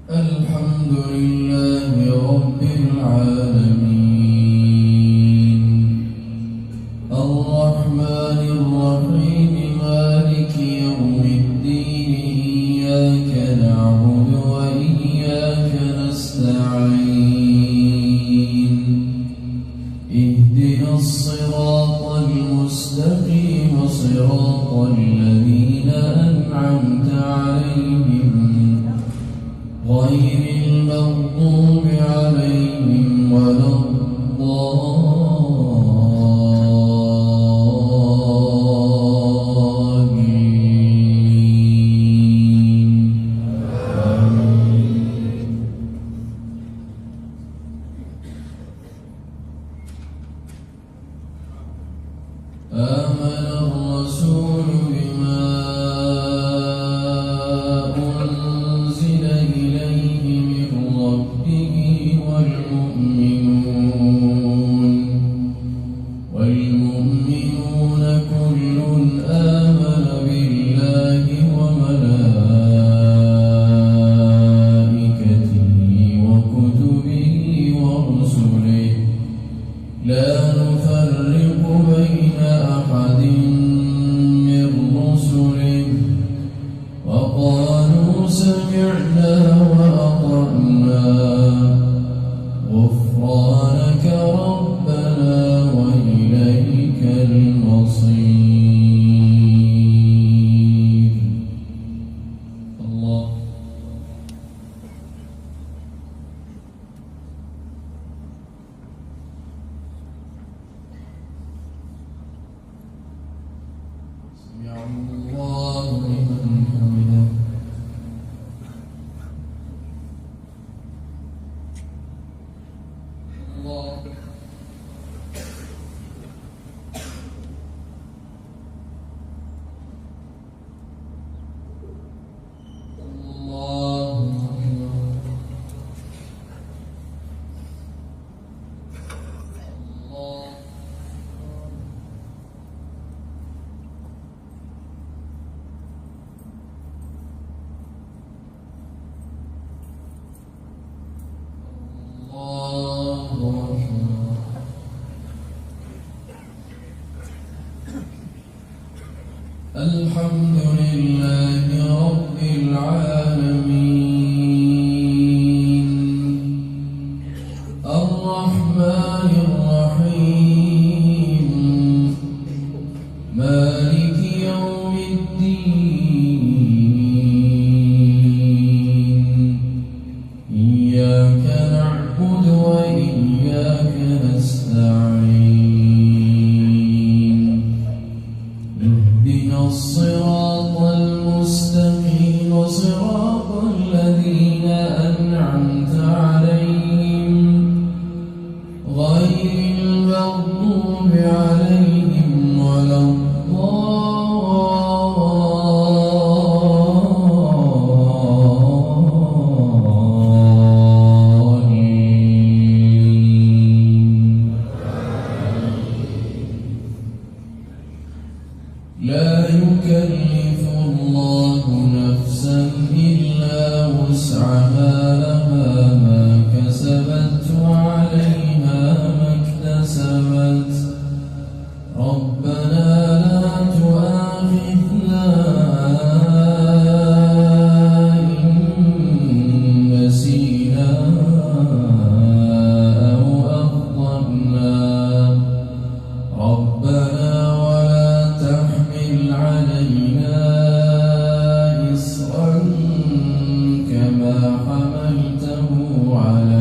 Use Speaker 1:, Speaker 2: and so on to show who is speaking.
Speaker 1: الحمد لله رب العالمين الرحمن الرحيم مالك يوم الدين إياك نعبد وإياك نستعين اهدنا الصراط المستقيم صراط الذين أنعمت عليهم غير المغضوب عليهم ولا الضالين آمن الرسول بما أنزل إليه من ربه والمؤمنون كل آمن بالله وملائكته وكتبه ورسله لا نفرق بين أحد من رسله وقالوا سمعنا وأطعنا غفرانك ربنا وإليك المصير. الله سمع الله لمن حمده. الله الحمد لله رب العالمين الرحمن الرحيم مالك يوم الدين إياك نعبد وإياك نستعين اهدنا الصراط المستقيم صراط الذين أنعمت عليهم غير المغضوب عليهم ولا لا يكلف الله نفسا إلا وسعها لها ما كسبت وعليها ما اكتسبت ربنا لا تؤاخذنا إن نسينا أو أخطأنا ربنا علينا إصرا كما حملته على